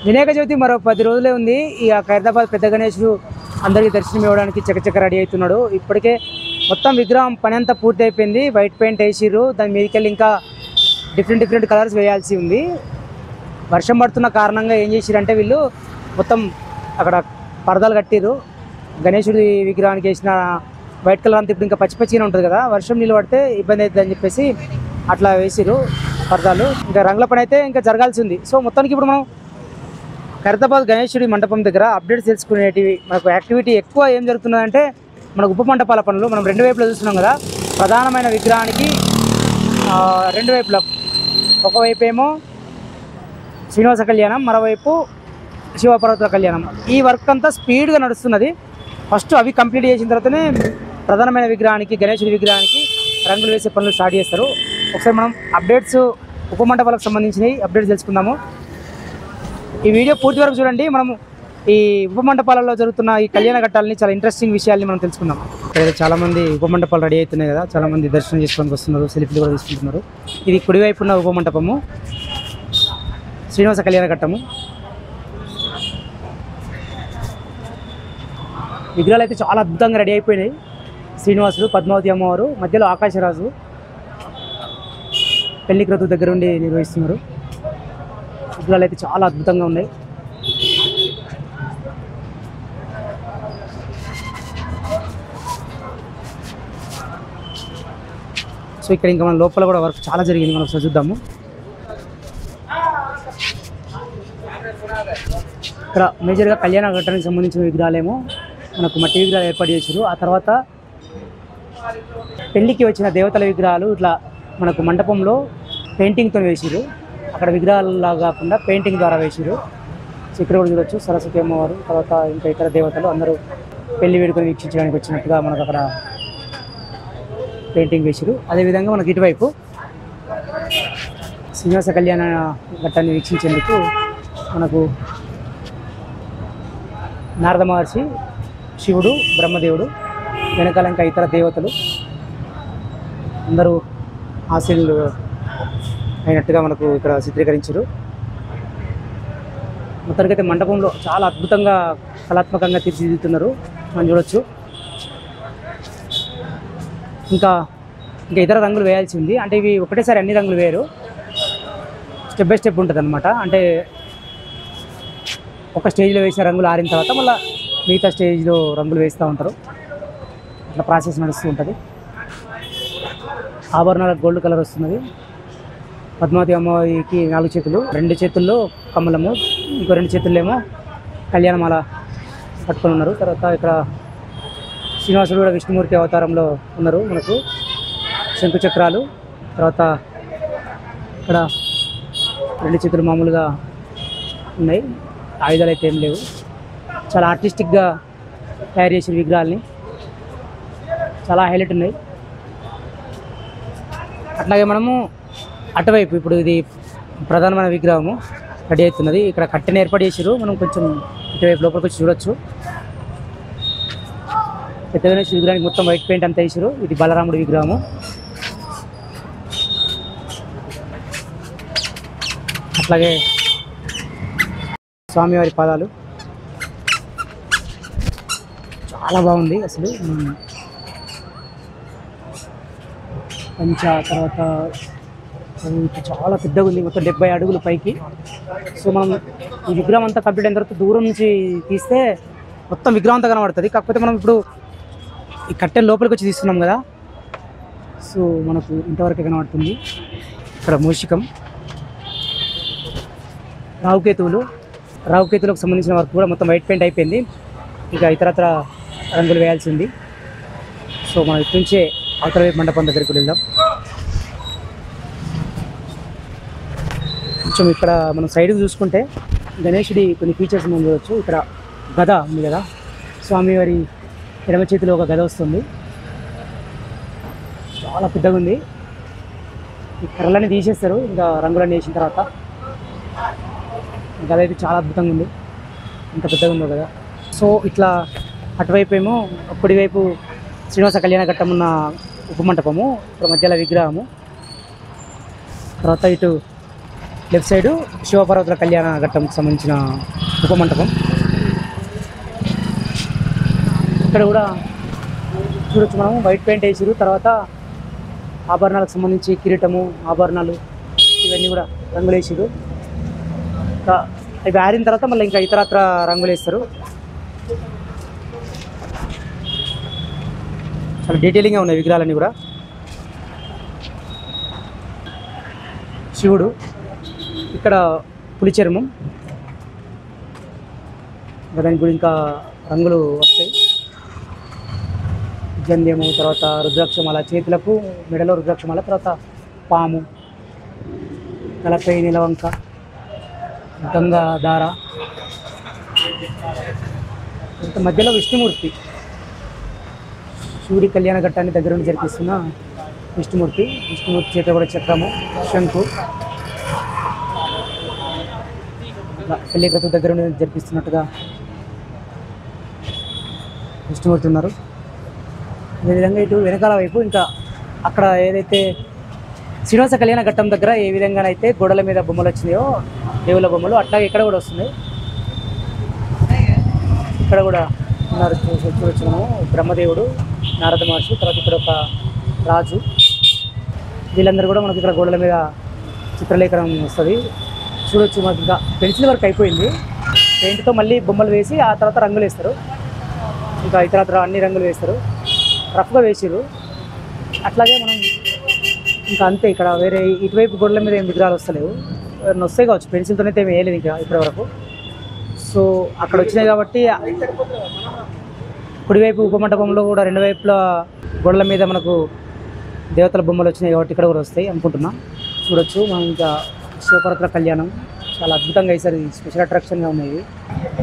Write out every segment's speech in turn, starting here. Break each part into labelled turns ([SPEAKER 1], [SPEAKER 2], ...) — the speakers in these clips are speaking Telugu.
[SPEAKER 1] వినాయక చవితి మరో 10 రోజులే ఉంది. ఈ ఖైరతాబాద్ పెద్ద గణేశుడు అందరికీ దర్శనం ఇవ్వడానికి చకచక రెడీ అవుతున్నాడు. ఇప్పటికే మొత్తం విగ్రహం పని అంతా పూర్తి అయిపోయింది. వైట్ పెయింట్ వేసిర్రు. దాని మీదకెళ్ళి ఇంకా డిఫరెంట్ కలర్స్ వేయాల్సి ఉంది. వర్షం పడుతున్న కారణంగా ఏం చేసిరంటే వీళ్ళు మొత్తం అక్కడ పరదాలు కట్టిర్రు. గణేశుడి విగ్రహానికి వేసిన వైట్ కలర్ అంతా ఇప్పుడు ఇంకా పచ్చిగా ఉంటుంది కదా, వర్షం నీళ్ళు పడితే ఇబ్బంది అవుతుంది అని చెప్పేసి అట్లా వేసిర్రు పరదాలు. ఇంకా రంగుల పని అయితే ఇంకా జరగాల్సి ఉంది. సో మొత్తానికి ఇప్పుడు మనం ఖైరతాబాద్ గణేశుడి మండపం దగ్గర అప్డేట్స్ తెలుసుకునేటివి మనకు యాక్టివిటీ ఎక్కువ ఏం జరుగుతున్నదంటే మన ఉప మండపాల పనులు మనం రెండు వైపులా చూస్తున్నాం కదా. ప్రధానమైన విగ్రహానికి రెండు వైపులా ఒకవైపు ఏమో శ్రీనివాస కళ్యాణం, మరోవైపు శివపార్వతుల కళ్యాణం. ఈ వర్క్ అంతా స్పీడ్గా నడుస్తున్నది. ఫస్ట్ అవి కంప్లీట్ చేసిన తర్వాతనే ప్రధానమైన విగ్రహానికి గణేశుడి విగ్రహానికి రంగులు వేసే పనులు స్టార్ట్ చేస్తారు. ఒకసారి మనం అప్డేట్స్ ఉప మండపాలకు సంబంధించినవి అప్డేట్స్ తెలుసుకుందాము. ఈ వీడియో పూర్తి వరకు చూడండి. మనము ఈ ఉప మండపాలలో జరుగుతున్న ఈ కళ్యాణ ఘట్టాలని చాలా ఇంట్రెస్టింగ్ విషయాల్ని మనం తెలుసుకుందాం. చాలామంది ఉప మండపాలు రెడీ అవుతున్నాయి కదా, చాలామంది దర్శనం చేసుకోవడానికి వస్తున్నారు, సెల్ఫీలు కూడా తీసుకుంటున్నారు. ఇది కుడివైపు ఉన్న ఉప మండపము శ్రీనివాస కళ్యాణ ఘట్టము. విగ్రహాలు అయితే చాలా అద్భుతంగా రెడీ అయిపోయినాయి. శ్రీనివాసుడు, పద్మావతి అమ్మవారు, మధ్యలో ఆకాశరాజు పెళ్లి క్రతు దగ్గర ఉండి నిర్వహిస్తున్నారు. విగ్రహాలు అయితే చాలా అద్భుతంగా ఉన్నాయి. సో ఇక్కడ ఇంకా మన లోపల కూడా వర్క్ చాలా జరిగింది, మనం ఒకసారి చూద్దాము. ఇక్కడ మేజర్గా కళ్యాణ ఘట్టానికి సంబంధించిన విగ్రహాలేమో మనకు మట్టి విగ్రహాలు ఏర్పాటు చేశారు. ఆ తర్వాత పెళ్లికి వచ్చిన దేవతల విగ్రహాలు ఇట్లా మనకు మండపంలో పెయింటింగ్తో వేసారు. అక్కడ విగ్రహాలలా కాకుండా పెయింటింగ్ ద్వారా వేసారు. సో ఇక్కడ కూడా చూడొచ్చు సరస్వతి అమ్మవారు, తర్వాత ఇంకా ఇతర దేవతలు అందరూ పెళ్లి వేడుకను వీక్షించడానికి వచ్చినట్టుగా మనకు అక్కడ పెయింటింగ్ వేసారు. అదేవిధంగా మనకి ఇటువైపు శ్రీనివాస కళ్యాణ ఘట్టాన్ని వీక్షించేందుకు మనకు నారద మహర్షి, శివుడు, బ్రహ్మదేవుడు, వెనకాల ఇంకా ఇతర దేవతలు అందరూ ఆశీనులు అయినట్టుగా మనకు ఇక్కడ చిత్రీకరించారు. మొత్తానికైతే మండపంలో చాలా అద్భుతంగా కళాత్మకంగా తీర్చిదిద్దుతున్నారు, మనం చూడొచ్చు. ఇంకా ఇతర రంగులు వేయాల్సి ఉంది. అంటే ఇవి ఒకటేసారి అన్ని రంగులు వేయరు, స్టెప్ బై స్టెప్ ఉంటుంది అనమాట. అంటే ఒక స్టేజ్లో వేసిన రంగులు ఆరిన తర్వాత మళ్ళీ మిగతా స్టేజ్లో రంగులు వేస్తూ ఉంటారు. అట్లా ప్రాసెస్ నడుస్తూ ఉంటుంది. ఆభరణాలకు గోల్డ్ కలర్ వస్తున్నది. పద్మావతి అమ్మవారికి 4 చేతులు, 2 చేతుల్లో కమలము, ఇంకో 2 చేతుల్లో ఏమో కళ్యాణమాల పట్టుకొని ఉన్నారు. తర్వాత ఇక్కడ శ్రీనివాసుడు కూడా విష్ణుమూర్తి అవతారంలో ఉన్నారు. మనకు శంకు చక్రాలు, తర్వాత ఇక్కడ 2 చేతులు మామూలుగా ఉన్నాయి, ఆయుధాలు అయితే ఏం లేవు. చాలా ఆర్టిస్టిక్గా తయారు చేసిన విగ్రహాలని, చాలా హైలైట్ ఉన్నాయి. అట్లాగే మనము అటువైపు ఇప్పుడు ఇది ప్రధానమైన విగ్రహము రెడీ అవుతున్నది. ఇక్కడ కట్టెని ఏర్పాటు చేసారు. మనం కొంచెం ఇటువైపు లోపలికి వచ్చి చూడొచ్చు. పెద్ద గణేశ విగ్రహానికి మొత్తం వైట్ పెయింట్ అంతా వేసారు. ఇది బలరాముడి విగ్రహము. అట్లాగే స్వామివారి పాదాలు చాలా బాగుంది అసలు. పంచ తర్వాత చాలా పెద్దగా ఉంది, మొత్తం 70 అడుగులు పైకి. సో మనం ఈ విగ్రహం అంతా కంప్లీట్ అయిన తర్వాత దూరం నుంచి తీస్తే మొత్తం విగ్రహం అంతా కనబడుతుంది. కాకపోతే మనం ఇప్పుడు ఈ కట్టెల లోపలికి వచ్చి తీస్తున్నాం కదా, సో మనకు ఇంతవరకే కనబడుతుంది. ఇక్కడ మూషికం, రావుకేతువులకు సంబంధించిన వర్క్ కూడా మొత్తం వైట్ పెయింట్ అయిపోయింది. ఇక ఇతరత్ర రంగులు వేయాల్సింది. సో మనం ఇటు నుంచే అవతల వైపు మండపం దగ్గరికి వెళ్దాం. కొంచెం ఇక్కడ మనం సైడ్కి చూసుకుంటే గణేశుడి కొన్ని ఫీచర్స్ మనం చూడవచ్చు. ఇక్కడ గద ఉంది కదా, స్వామివారి ఎడమ చేతిలో ఒక గద వస్తుంది, చాలా పెద్దగా ఉంది. ఈ కర్రలన్నీ తీసేస్తారు ఇంకా రంగులన్నీ వేసిన తర్వాత. గద అయితే చాలా అద్భుతంగా ఉంది, ఇంత పెద్దగా ఉందో కదా. సో ఇట్లా అటువైపు ఏమో కుడివైపు శ్రీనివాస కళ్యాణ ఘట్టం ఉన్న ఉపమంటపము, ఇక్కడ మధ్యలో విగ్రహము, తర్వాత ఇటు లెఫ్ట్ సైడు శివపార్వతుల కళ్యాణ ఘట్టంకి సంబంధించిన ఉపమంటపం. ఇక్కడ కూడా చూడొచ్చు మనం వైట్ పెయింట్ వేసారు. తర్వాత ఆభరణాలకు సంబంధించి కిరీటము, ఆభరణాలు ఇవన్నీ కూడా రంగులు వేసారు. ఇంకా ఇవి ఆరిన తర్వాత మళ్ళీ ఇంకా ఇతరత్ర రంగులు వేస్తారు. చాలా డీటెయిలింగ్గా ఉన్నాయి విగ్రహాలన్నీ కూడా. శివుడు, ఇక్కడ పులి చర్మం, దానికి కూడా ఇంకా రంగులు వస్తాయి. జంధ్యము, తర్వాత రుద్రాక్షమాల, చేతులకు మెడలో రుద్రాక్షమాల, తర్వాత పాము, తలపై నిలవంక, గంగా దార, ఇంత మధ్యలో విష్ణుమూర్తి, శివుడి కళ్యాణ ఘట్టాన్ని దగ్గర నుండి జరిపిస్తున్న విష్ణుమూర్తి చేత కూడా చక్రము, శంకు, పెళ్లి కథ దగ్గర నుండి జరిపిస్తున్నట్టుగా విష్ణుమూర్తి ఉన్నారు. అదేవిధంగా ఇటు వెనకాల వైపు ఇంకా అక్కడ ఏదైతే శ్రీనివాస కళ్యాణ ఘట్టం దగ్గర ఏ విధంగానైతే గోడల మీద బొమ్మలు వచ్చినాయో దేవుల బొమ్మలు, అట్లాగే ఇక్కడ కూడా వస్తున్నాయి. ఇక్కడ కూడా ఉన్నారు చూడొచ్చున్నాము. బ్రహ్మదేవుడు, నారద మహర్షి, తర్వాత ఇక్కడ ఒక రాజు, వీళ్ళందరూ కూడా మనకి ఇక్కడ గోడల మీద చిత్రలేఖనం వస్తుంది. చూడొచ్చు మనకి ఇంకా పెన్సిల్ వర్క్ అయిపోయింది. పెయింట్తో మళ్ళీ బొమ్మలు వేసి ఆ తర్వాత రంగులు వేస్తారు. ఇంకా ఇతర అన్ని రంగులు వేస్తారు. రఫ్గా వేసారు. అట్లాగే మనం ఇంకా అంతే. ఇక్కడ వేరే ఇటువైపు గోడల మీద ఏం విగ్రహాలు వస్తలేవు. వస్తాయి కావచ్చు, పెన్సిల్తోనైతే ఏమి వేయలేదు ఇంకా ఇప్పటి వరకు. సో అక్కడ వచ్చినాయి కాబట్టి కుడివైపు ఉపమంటపంలో కూడా రెండు వైపుల గోడల మీద మనకు దేవతల బొమ్మలు వచ్చినాయి కాబట్టి ఇక్కడ కూడా వస్తాయి అనుకుంటున్నాం. చూడొచ్చు మనం. ఇంకా శివపార్వతుల కళ్యాణం చాలా అద్భుతంగా వేసారు. స్పెషల్ అట్రాక్షన్గా ఉన్నాయి.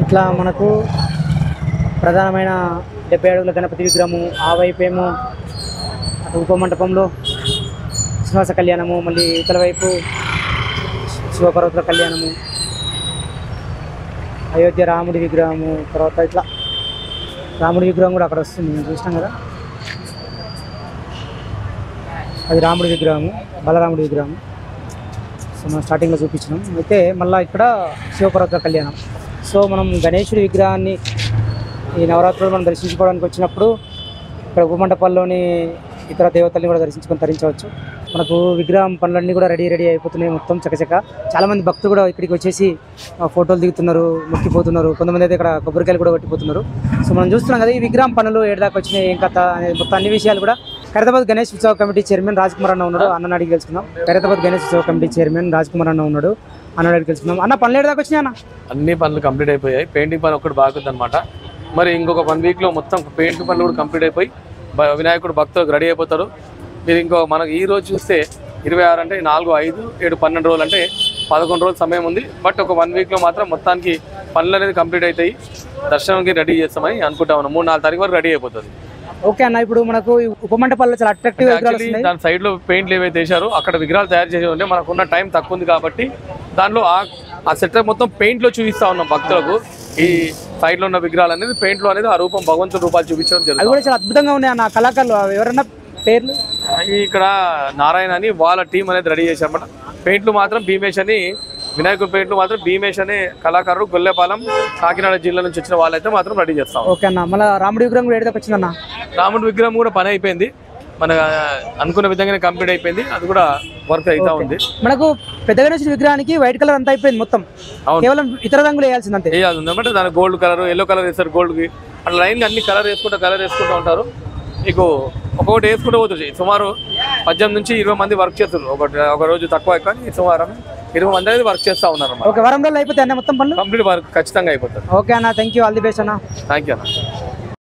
[SPEAKER 1] ఇట్లా మనకు ప్రధానమైన 70 అడుగుల గణపతి విగ్రహము, ఆ వైపేమో అటు ఉపమంటపంలో శ్రీనివాస కళ్యాణము, మళ్ళీ ఇతర వైపు శివపార్వతుల కళ్యాణము, అయోధ్య రాముడి విగ్రహము, తర్వాత ఇట్లా రాముడి విగ్రహం కూడా అక్కడ వస్తుంది. మేము చూసినాం కదా, అది రాముడి విగ్రహము, బలరాముడి విగ్రహం. సో మనం స్టార్టింగ్లో చూపించినాం. అయితే మళ్ళీ ఇక్కడ శివపార్వతుల కళ్యాణం. సో మనం గణేశుడి విగ్రహాన్ని ఈ నవరాత్రులు మనం దర్శించుకోవడానికి వచ్చినప్పుడు ఇక్కడ ఉపమంటపాల్లోని ఇతర దేవతల్ని కూడా దర్శించుకొని తరించవచ్చు. మనకు విగ్రహం పనులన్నీ కూడా రెడీ అయిపోతున్నాయి మొత్తం చకచక. చాలామంది భక్తులు కూడా ఇక్కడికి వచ్చేసి ఫోటోలు దిగుతున్నారు, మొక్కిపోతున్నారు. కొంతమంది అయితే ఇక్కడ కొబ్బరికాయలు కూడా కొట్టిపోతున్నారు. సో మనం చూస్తున్నాం కదా ఈ విగ్రహం పనులు ఏడాదాకా వచ్చినాయి, ఏం కథ అనేది మొత్తం అన్ని విషయాలు కూడా ఖైరతాబాద్ గణేష్ ఉత్సవ కమిటీ చైర్మన్ రాజ్ కుమార్ అన్న ఉన్నాడు. అన్న అడిగి తెలుసుకున్నాం. ఖైరతాబాద్ గణేష్ ఉత్సవ కమిటీ చైర్మన్ రాజ్ కుమార్ అన్న ఉన్నాడు. అన్న అడిగి తెలుసుకున్నాం. అన్న పనులు ఏడాదాకా వచ్చినాయి? అన్న
[SPEAKER 2] అన్ని పనులు కంప్లీట్ అయిపోయాయి. పెయింటింగ్ పని ఒకటి బాగుంది అనమాట. మరి ఇంకొక 1 వీక్లో మొత్తం పెయింటింగ్ పనులు కూడా కంప్లీట్ అయిపోయి వినాయకుడు భక్తులకు రెడీ అయిపోతారు. మీరు మనకు ఈ రోజు చూస్తే 26 అంటే 4, 5, 7, 12 రోజులు అంటే 11 రోజులు సమయం ఉంది. బట్ ఒక 1 వీక్లో మాత్రం మొత్తానికి పనులు అనేది కంప్లీట్ అవుతాయి. దర్శనానికి రెడీ చేస్తామని అనుకుంటా ఉన్నాం. 3-4 తారీఖు వరకు రెడీ అయిపోతుంది.
[SPEAKER 1] ఓకే అన్న, ఇప్పుడు మనకు ఉపమంటపాల్లో చాలా అట్రాక్టివ్
[SPEAKER 2] దాని సైడ్ లో పెయింట్లు ఏవైతే వేసారో అక్కడ విగ్రహాలు తయారు చేసి ఉంటే మనకున్న టైం తక్కువ ఉంది కాబట్టి దానిలో ఆ సెటప్ మొత్తం పెయింట్ లో చూపిస్తా ఉన్నాం భక్తులకు. ఈ సైడ్ లో ఉన్న విగ్రహాలు అనేది పెయింట్ లో అనేది ఆ రూపం భగవంతుడి రూపాలు చూపించడం జరుగుతుంది.
[SPEAKER 1] కూడా చాలా అద్భుతంగా ఉన్నాయి అన్న. కళాకారులు ఎవరన్నా పేర్లు?
[SPEAKER 2] ఇక్కడ నారాయణ అని వాళ్ళ టీం అనేది రెడీ చేశారన్నమాట. పెయింట్లు మాత్రం భీమేష్ అని, వినాయకుడి పెయింట్లు మాత్రం భీమేష్ అనే కళాకారుడు గొల్లెపాలెం కాకినాడ జిల్లా నుంచి వచ్చిన వాళ్ళైతే మాత్రం రెడీ చేస్తాం.
[SPEAKER 1] ఓకే అన్న, మళ్ళీ రాముడి విగ్రహం కూడా ఏడాదికి వచ్చిందన్న.
[SPEAKER 2] రాముడి విగ్రహం కూడా పని అయిపోయింది, మన అనుకున్న విధంగానే కంప్లీట్ అయిపోయింది. అది కూడా వర్క్ అవుతా ఉంది.
[SPEAKER 1] మనకు పెద్ద గణేశుడి విగ్రహానికి వైట్ కలర్ అంతా అయిపోయింది మొత్తం. కేవలం ఇతర రంగులు వేయాల్సింది అంతే.
[SPEAKER 2] వేయాల్సి ఉందన్నమాట. దానికి గోల్డ్ కలర్, ఎల్లో కలర్ వేస్తారు. గోల్డ్కి అట్లా లైన్గా అన్ని కలర్ వేసుకుంటూ ఉంటారు. మీకు ఒక్కొక్కటి వేసుకుంటూ పోతుంది. సుమారు 18 నుంచి 20 మంది వర్క్ చేస్తారు. ఒక రోజు తక్కువ కానీ సుమారు 20 మంది అనేది వర్క్ చేస్తూ ఉన్నారు.
[SPEAKER 1] ఒక వారం రోజులు అయిపోతాయి అన్న మొత్తం పనులు?
[SPEAKER 2] కంప్లీట్ వర్క్ ఖచ్చితంగా అయిపోతుంది.
[SPEAKER 1] ఓకే అన్న, thank you, all the best అన్న.
[SPEAKER 2] థ్యాంక్ యూ అన్న.